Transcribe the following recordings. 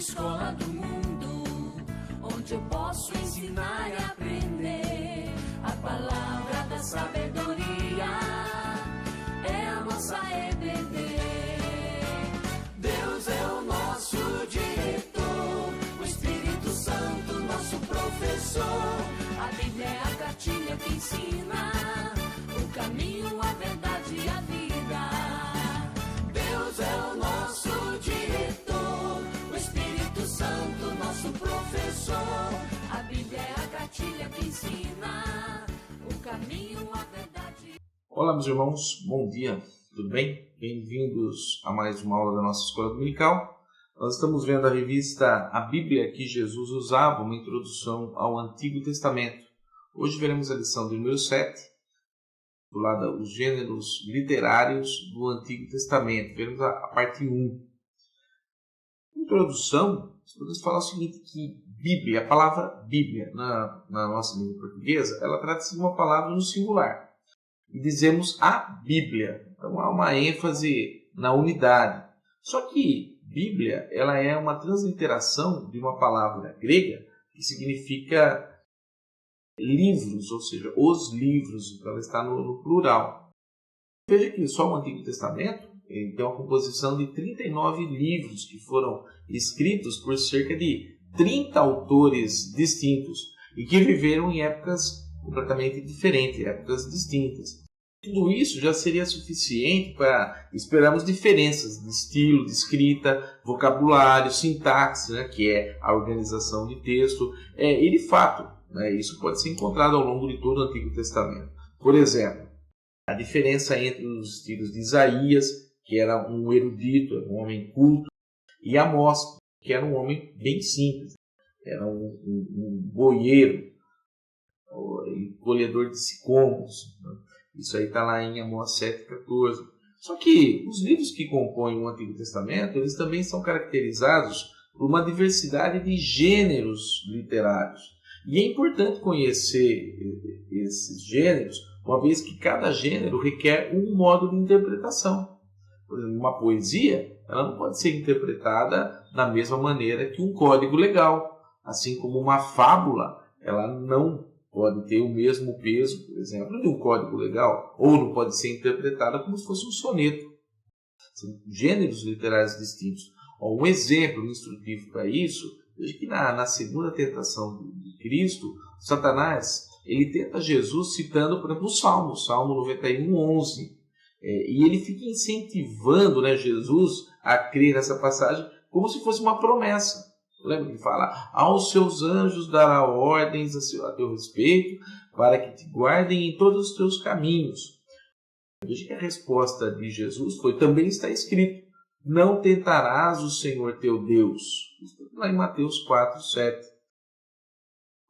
escola do mundo, onde eu posso ensinar e aprender. A palavra da sabedoria é a nossa EBD. Deus é o nosso diretor, o Espírito Santo nosso professor. A Bíblia é a cartilha que ensina o caminho, a verdade e a vida. Deus é o nosso diretor, o Espírito Santo nosso professor. A Bíblia é a cartilha que ensina o caminho, a verdade. Olá, meus irmãos, bom dia, tudo bem? Bem-vindos a mais uma aula da nossa escola dominical. Nós estamos vendo a revista A Bíblia que Jesus Usava, uma introdução ao Antigo Testamento. Hoje veremos a lição de número 7, do lado os gêneros literários do Antigo Testamento. Veremos a parte 1. Introdução, podemos falar o seguinte, que Bíblia, a palavra Bíblia na nossa língua portuguesa, ela trata-se de uma palavra no singular. E dizemos a Bíblia. Então há uma ênfase na unidade. Só que Bíblia, ela é uma transliteração de uma palavra grega que significa livros, ou seja, os livros. Então ela está no plural. Veja que só o Antigo Testamento tem uma composição de 39 livros que foram escritos por cerca de 30 autores distintos e que viveram em épocas completamente diferentes, épocas distintas. Tudo isso já seria suficiente para esperarmos diferenças de estilo, de escrita, vocabulário, sintaxe, que é a organização de texto, e de fato, isso pode ser encontrado ao longo de todo o Antigo Testamento. Por exemplo, a diferença entre os estilos de Isaías, que era um erudito, um homem culto, e Amós, que era um homem bem simples, era um boieiro, colhedor de sicômoros. Isso aí está lá em Amós 7,14. Só que os livros que compõem o Antigo Testamento, eles também são caracterizados por uma diversidade de gêneros literários. E é importante conhecer esses gêneros, uma vez que cada gênero requer um modo de interpretação. Por exemplo, uma poesia, ela não pode ser interpretada da mesma maneira que um código legal. Assim como uma fábula, ela não pode ter o mesmo peso, por exemplo, de um código legal, ou não pode ser interpretada como se fosse um soneto. São gêneros literários distintos. Um exemplo instrutivo para isso, veja que na segunda tentação de Cristo, Satanás, ele tenta Jesus citando, por exemplo, o Salmo 91, 11. E ele fica incentivando Jesus a crer nessa passagem como se fosse uma promessa. Lembra que fala, aos seus anjos dará ordens a teu respeito, para que te guardem em todos os teus caminhos. Veja que a resposta de Jesus foi, também está escrito, não tentarás o Senhor teu Deus. Isso lá em Mateus 4, 7.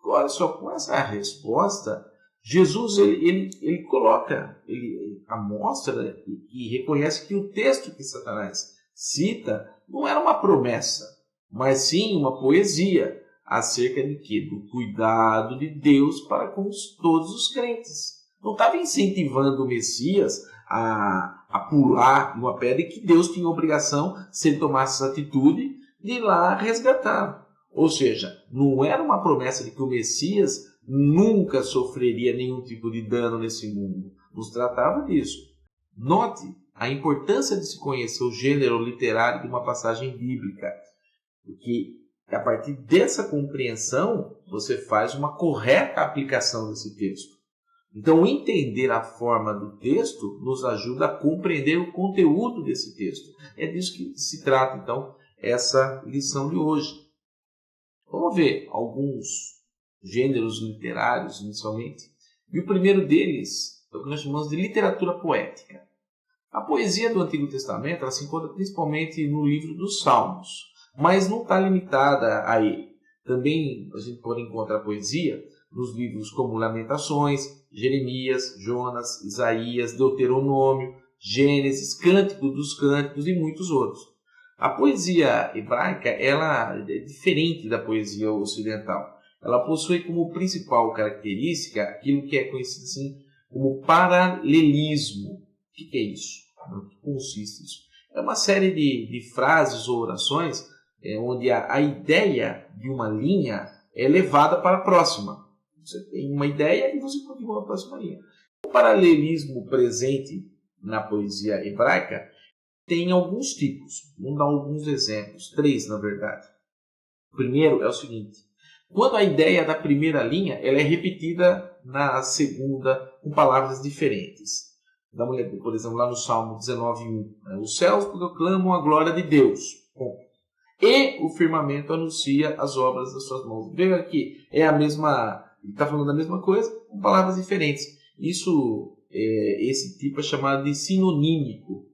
Agora, só com essa resposta, Jesus ele coloca, ele mostra e reconhece que o texto que Satanás cita não era uma promessa, mas sim uma poesia acerca de quê? Do cuidado de Deus para com todos os crentes. Não estava incentivando o Messias a pular numa pedra e que Deus tinha obrigação, se ele tomasse essa atitude, de ir lá resgatar. Ou seja, não era uma promessa de que o Messias nunca sofreria nenhum tipo de dano nesse mundo. Nos tratava disso. Note a importância de se conhecer o gênero literário de uma passagem bíblica. Porque a partir dessa compreensão, você faz uma correta aplicação desse texto. Então, entender a forma do texto nos ajuda a compreender o conteúdo desse texto. É disso que se trata, então, essa lição de hoje. Vamos ver alguns gêneros literários, inicialmente. E o primeiro deles é o que nós chamamos de literatura poética. A poesia do Antigo Testamento ela se encontra principalmente no livro dos Salmos, mas não está limitada a ele. Também a gente pode encontrar poesia nos livros como Lamentações, Jeremias, Jonas, Isaías, Deuteronômio, Gênesis, Cântico dos Cânticos e muitos outros. A poesia hebraica ela é diferente da poesia ocidental. Ela possui como principal característica aquilo que é conhecido assim como paralelismo. O que é isso? No que consiste isso? É uma série de frases ou orações onde a ideia de uma linha é levada para a próxima. Você tem uma ideia e você continua a próxima linha. O paralelismo presente na poesia hebraica tem alguns tipos. Vamos dar alguns exemplos, 3 na verdade. O primeiro é o seguinte: quando a ideia da primeira linha ela é repetida na segunda com palavras diferentes. Dá uma olhada, por exemplo, lá no Salmo 19:1. Os céus proclamam a glória de Deus. E o firmamento anuncia as obras das suas mãos. Veja que é a mesma, ele está falando da mesma coisa com palavras diferentes. Esse tipo é chamado de sinonímico.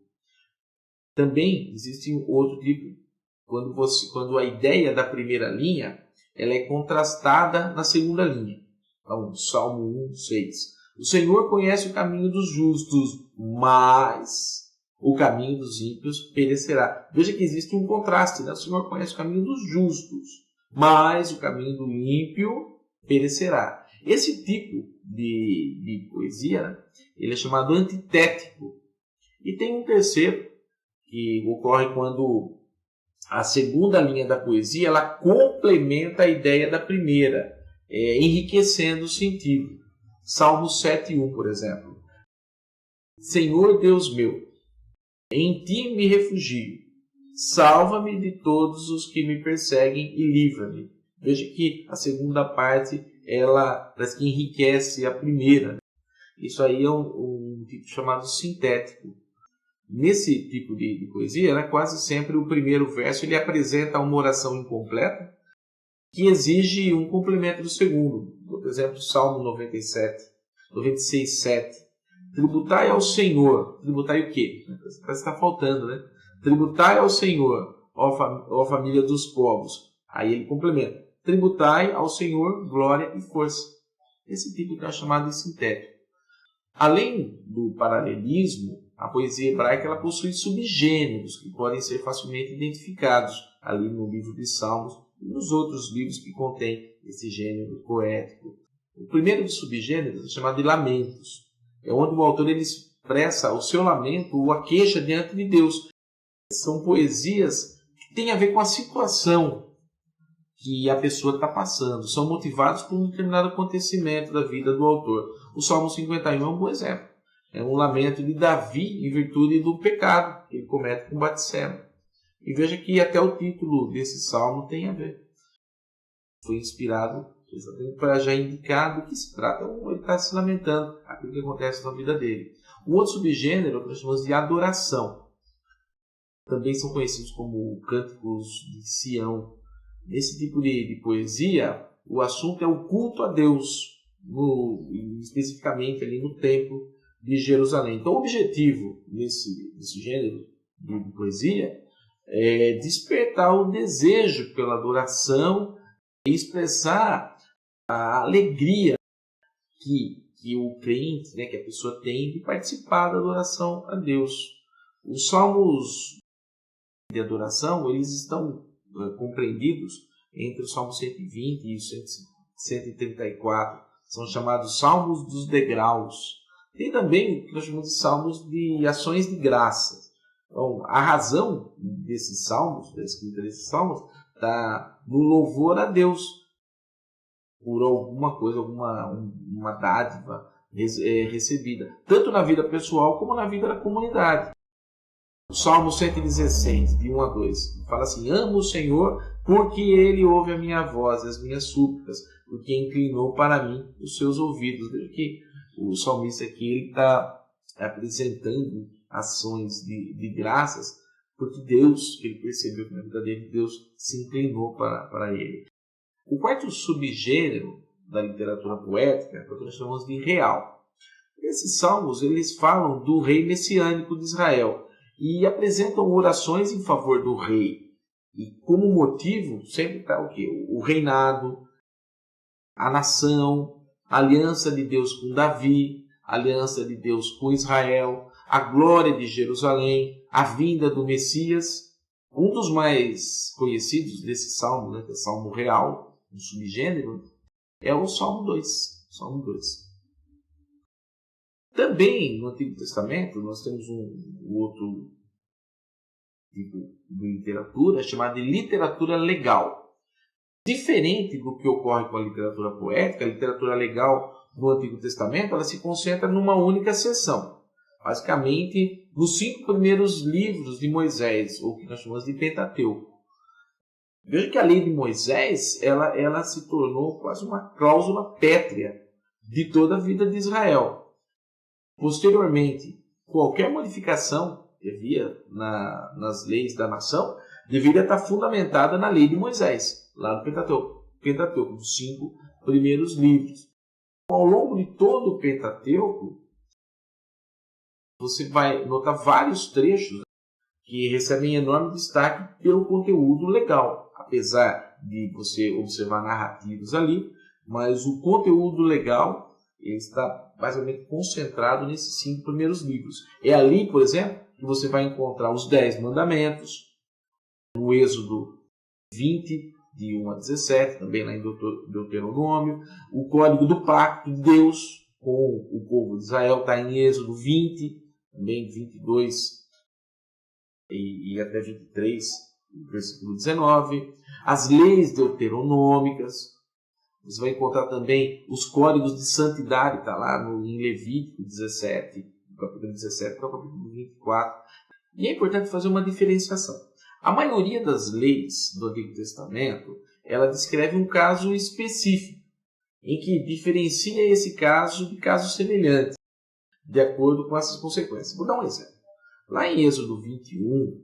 Também existe um outro tipo, quando a ideia da primeira linha ela é contrastada na segunda linha. Então, Salmo 1:6. O Senhor conhece o caminho dos justos, mas o caminho dos ímpios perecerá. Veja que existe um contraste, né? O Senhor conhece o caminho dos justos, mas o caminho do ímpio perecerá. Esse tipo de poesia, né, ele é chamado antitético. E tem um terceiro, que ocorre quando a segunda linha da poesia ela complementa a ideia da primeira, enriquecendo o sentido. Salmo 7:1, por exemplo. Senhor Deus meu, em ti me refugio. Salva-me de todos os que me perseguem e livra-me. Veja que a segunda parte ela parece que enriquece a primeira. Isso aí é um tipo chamado sintético. Nesse tipo de poesia, né, quase sempre o primeiro verso ele apresenta uma oração incompleta que exige um complemento do segundo. Por exemplo, Salmo 96:7. Tributai ao Senhor. Tributai o quê? Parece que está faltando, né? Tributai ao Senhor, ó família dos povos. Aí ele complementa. Tributai ao Senhor glória e força. Esse tipo que é chamado de sintético. Além do paralelismo, a poesia hebraica ela possui subgêneros que podem ser facilmente identificados ali no livro de Salmos e nos outros livros que contêm esse gênero poético. O primeiro dos subgêneros é chamado de lamentos. É onde o autor ele expressa o seu lamento ou a queixa diante de Deus. São poesias que têm a ver com a situação que a pessoa está passando. São motivados por um determinado acontecimento da vida do autor. O Salmo 51 é um bom exemplo. É um lamento de Davi em virtude do pecado que ele comete com Batseba. E veja que até o título desse salmo tem a ver. Foi inspirado exatamente para já indicar do que se trata. Ele está se lamentando aquilo que acontece na vida dele. O outro subgênero nós chamamos de adoração. Também são conhecidos como cânticos de Sião. Nesse tipo de poesia, o assunto é o culto a Deus, especificamente ali no templo de Jerusalém. Então, o objetivo desse gênero de poesia é despertar o desejo pela adoração e expressar a alegria que o crente, né, que a pessoa tem de participar da adoração a Deus. Os salmos de adoração eles estão compreendidos entre o Salmo 120 e o 134. São chamados salmos dos degraus. Tem também o que nós chamamos de salmos de ações de graça. Então, a razão desses salmos, da escrita desses salmos, está no louvor a Deus por alguma coisa, uma dádiva recebida, tanto na vida pessoal como na vida da comunidade. O Salmo 116, de 1 a 2, fala assim: amo o Senhor porque Ele ouve a minha voz e as minhas súplicas, porque inclinou para mim os seus ouvidos. Veja que o salmista aqui está apresentando ações de graças, porque Deus, ele percebeu que na vida dele, Deus se inclinou para ele. O quarto subgênero da literatura poética é o que nós chamamos de real. Esses salmos eles falam do rei messiânico de Israel e apresentam orações em favor do rei. E como motivo sempre está o quê? O reinado, a nação, a aliança de Deus com Davi, a aliança de Deus com Israel, a glória de Jerusalém, a vinda do Messias. Um dos mais conhecidos desse salmo, né, que é o Salmo Real, um subgênero, é o Salmo 2. Salmo 2. Também no Antigo Testamento nós temos um outro tipo de literatura é chamada de literatura legal. Diferente do que ocorre com a literatura poética, a literatura legal no Antigo Testamento ela se concentra numa única seção. Basicamente, nos 5 primeiros livros de Moisés, ou que nós chamamos de Pentateuco. Veja que a lei de Moisés ela se tornou quase uma cláusula pétrea de toda a vida de Israel. Posteriormente, qualquer modificação que havia nas leis da nação deveria estar fundamentada na lei de Moisés, lá do Pentateuco, dos 5 primeiros livros. Ao longo de todo o Pentateuco, você vai notar vários trechos que recebem enorme destaque pelo conteúdo legal, apesar de você observar narrativas ali, mas o conteúdo legal ele está basicamente concentrado nesses 5 primeiros livros. É ali, por exemplo, que você vai encontrar os 10 mandamentos, no Êxodo 20, de 1 a 17, também lá em Deuteronômio, o Código do Pacto de Deus com o povo de Israel está em Êxodo 20, também 22 e até 23, versículo 19, as leis deuteronômicas. Você vai encontrar também os códigos de santidade, está lá em Levítico 17, capítulo 17 para o capítulo 24. E é importante fazer uma diferenciação. A maioria das leis do Antigo Testamento, ela descreve um caso específico, em que diferencia esse caso de casos semelhantes, de acordo com essas consequências. Vou dar um exemplo. Lá em Êxodo 21,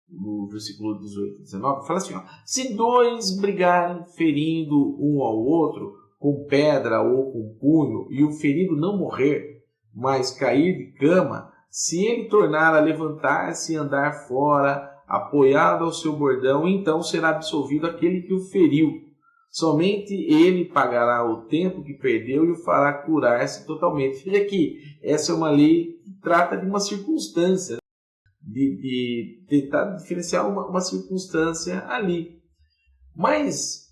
no versículo 18 e 19, fala assim, se 2 brigarem ferindo um ao outro com pedra ou com punho, e o ferido não morrer, mas cair de cama, se ele tornar a levantar-se e andar fora, apoiado ao seu bordão, então será absolvido aquele que o feriu. Somente ele pagará o tempo que perdeu e o fará curar-se totalmente. Veja que essa é uma lei que trata de uma circunstância, de tentar diferenciar uma circunstância ali. Mas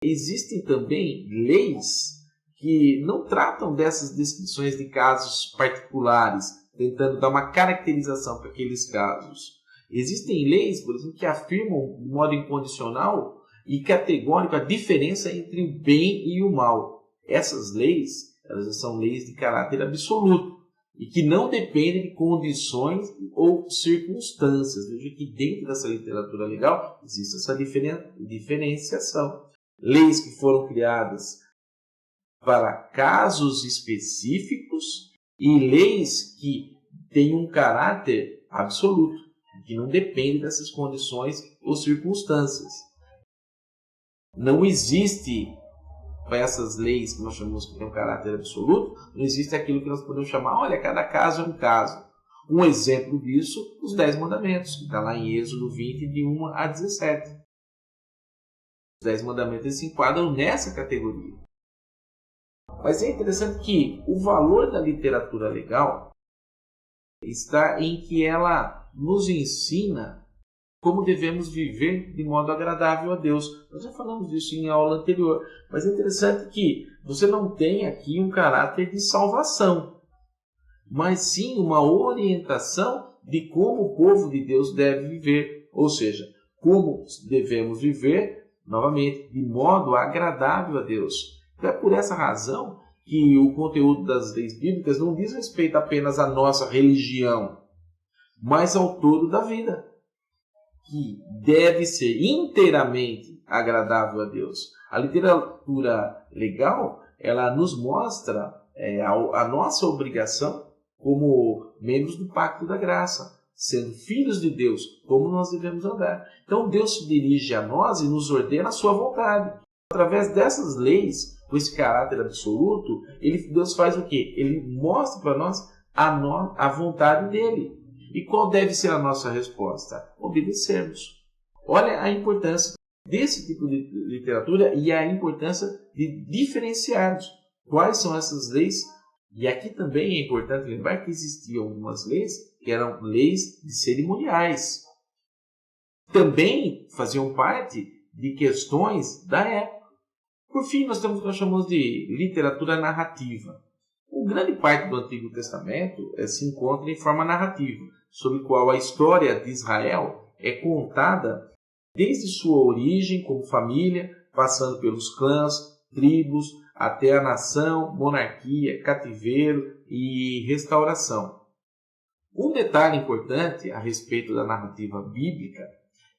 existem também leis que não tratam dessas descrições de casos particulares, tentando dar uma caracterização para aqueles casos. Existem leis, por exemplo, que afirmam de modo incondicional e categórico a diferença entre o bem e o mal. Essas leis, elas são leis de caráter absoluto e que não dependem de condições ou circunstâncias. Veja que dentro dessa literatura legal existe essa diferenciação. Leis que foram criadas para casos específicos e leis que têm um caráter absoluto, que não depende dessas condições ou circunstâncias. Não existe, para essas leis que nós chamamos que tem um caráter absoluto, não existe aquilo que nós podemos chamar, olha, cada caso é um caso. Um exemplo disso, os 10 mandamentos, que está lá em Êxodo 20, de 1 a 17. Os 10 mandamentos se enquadram nessa categoria. Mas é interessante que o valor da literatura legal está em que ela nos ensina como devemos viver de modo agradável a Deus. Nós já falamos disso em aula anterior, mas é interessante que você não tem aqui um caráter de salvação, mas sim uma orientação de como o povo de Deus deve viver, ou seja, como devemos viver, novamente, de modo agradável a Deus. Então é por essa razão que o conteúdo das leis bíblicas não diz respeito apenas à nossa religião, mas ao todo da vida, que deve ser inteiramente agradável a Deus. A literatura legal, ela nos mostra a nossa obrigação como membros do Pacto da Graça, sendo filhos de Deus, como nós devemos andar. Então Deus se dirige a nós e nos ordena a sua vontade. Através dessas leis, com esse caráter absoluto, Deus faz o quê? Ele mostra para nós a vontade dele. E qual deve ser a nossa resposta? Obedecermos. Olha a importância desse tipo de literatura e a importância de diferenciarmos quais são essas leis. E aqui também é importante lembrar que existiam algumas leis que eram leis de cerimoniais. Também faziam parte de questões da época. Por fim, nós temos o que nós chamamos de literatura narrativa. Grande parte do Antigo Testamento se encontra em forma narrativa. sobre o qual a história de Israel é contada desde sua origem como família, passando pelos clãs, tribos, até a nação, monarquia, cativeiro e restauração. Um detalhe importante a respeito da narrativa bíblica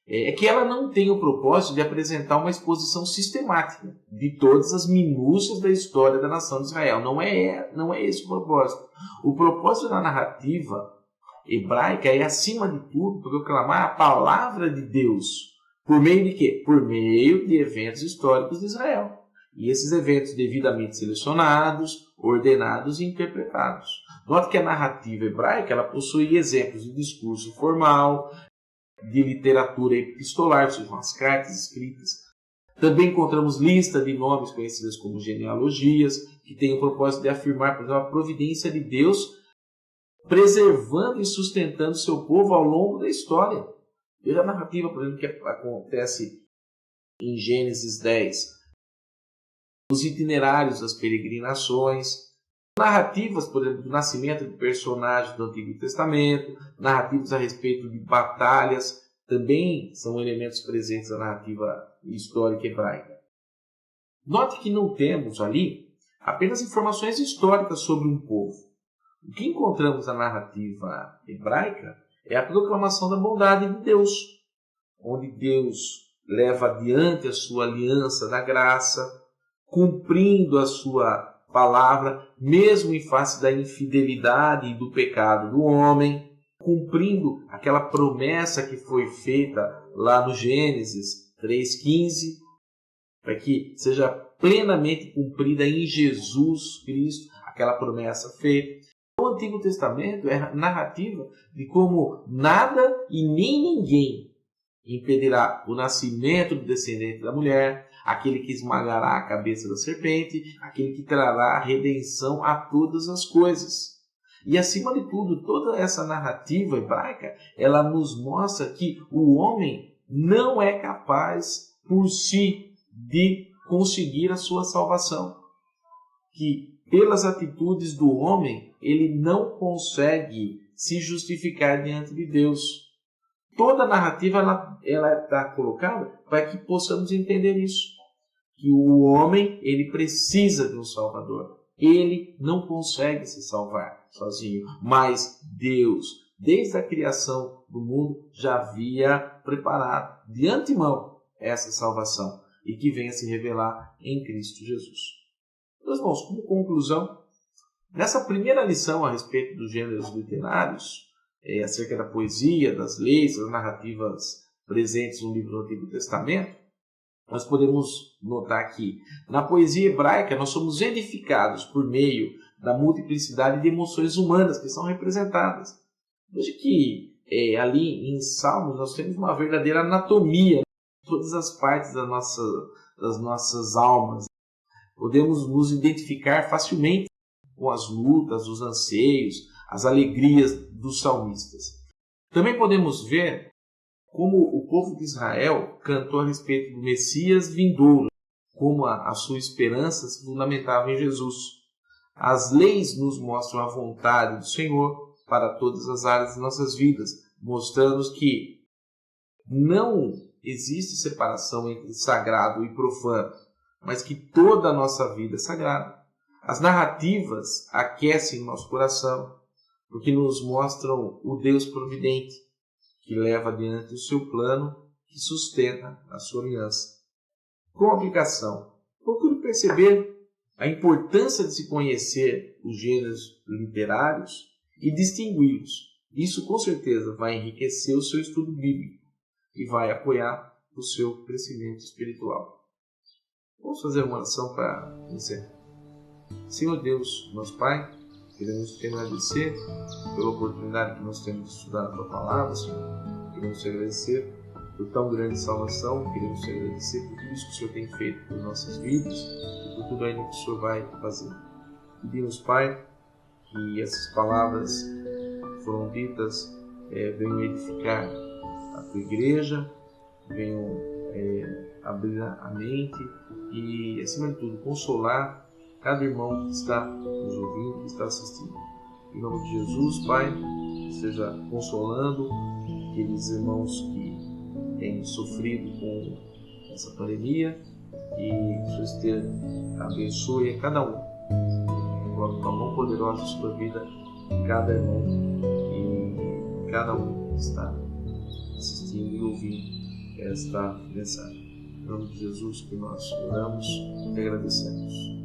é que ela não tem o propósito de apresentar uma exposição sistemática de todas as minúcias da história da nação de Israel. Não é esse o propósito. O propósito da narrativa hebraica é, acima de tudo, proclamar a palavra de Deus. Por meio de quê? Por meio de eventos históricos de Israel. E esses eventos devidamente selecionados, ordenados e interpretados. Note que a narrativa hebraica ela possui exemplos de discurso formal, de literatura epistolar, ou seja, as cartas escritas. Também encontramos lista de nomes conhecidas como genealogias, que têm o propósito de afirmar, por exemplo, a providência de Deus, preservando e sustentando seu povo ao longo da história. Veja a narrativa, por exemplo, que acontece em Gênesis 10. Os itinerários das peregrinações, narrativas, por exemplo, do nascimento de personagens do Antigo Testamento, narrativas a respeito de batalhas, também são elementos presentes na narrativa histórica hebraica. Note que não temos ali apenas informações históricas sobre um povo. O que encontramos na narrativa hebraica é a proclamação da bondade de Deus, onde Deus leva adiante a sua aliança da graça, cumprindo a sua palavra, mesmo em face da infidelidade e do pecado do homem, cumprindo aquela promessa que foi feita lá no Gênesis 3,15, para que seja plenamente cumprida em Jesus Cristo, aquela promessa feita. O Antigo Testamento é a narrativa de como nada e nem ninguém impedirá o nascimento do descendente da mulher, aquele que esmagará a cabeça da serpente, aquele que trará redenção a todas as coisas. E, acima de tudo, toda essa narrativa hebraica, ela nos mostra que o homem não é capaz, por si, de conseguir a sua salvação. Que, pelas atitudes do homem, ele não consegue se justificar diante de Deus. Toda a narrativa ela está colocada para que possamos entender isso. Que o homem ele precisa de um Salvador. Ele não consegue se salvar sozinho. Mas Deus, desde a criação do mundo, já havia preparado de antemão essa salvação. E que venha se revelar em Cristo Jesus. Meus irmãos, como conclusão, nessa primeira lição a respeito dos gêneros literários, acerca da poesia, das leis, das narrativas presentes no livro do Antigo Testamento, nós podemos notar que na poesia hebraica nós somos edificados por meio da multiplicidade de emoções humanas que são representadas. Veja que ali em Salmos nós temos uma verdadeira anatomia de todas as partes das nossas almas. Podemos nos identificar facilmente com as lutas, os anseios, as alegrias dos salmistas. Também podemos ver como o povo de Israel cantou a respeito do Messias vindouro, como a sua esperança se fundamentava em Jesus. As leis nos mostram a vontade do Senhor para todas as áreas de nossas vidas, mostrando que não existe separação entre sagrado e profano, mas que toda a nossa vida é sagrada. As narrativas aquecem nosso coração, porque nos mostram o Deus providente, que leva adiante o seu plano, que sustenta a sua aliança. Com aplicação, procure perceber a importância de se conhecer os gêneros literários e distingui-los. Isso, com certeza, vai enriquecer o seu estudo bíblico e vai apoiar o seu crescimento espiritual. Vamos fazer uma oração para encerrar. Senhor Deus, nosso Pai, queremos te agradecer pela oportunidade que nós temos de estudar a Tua Palavra, Senhor. Queremos te agradecer por tão grande salvação, queremos te agradecer por tudo isso que o Senhor tem feito por nossas vidas e por tudo ainda que o Senhor vai fazer. Pedimos, Pai, que essas palavras que foram ditas venham edificar a Tua igreja, venham abrir a mente e, acima de tudo, consolar cada irmão que está nos ouvindo, que está assistindo. Em nome de Jesus, Pai, esteja consolando aqueles irmãos que têm sofrido com essa pandemia, e que o Senhor esteja abençoe a cada um. Coloque tua mão poderosa sobre a vida de cada irmão e cada um que está assistindo e ouvindo esta mensagem. Em nome de Jesus que nós oramos e agradecemos.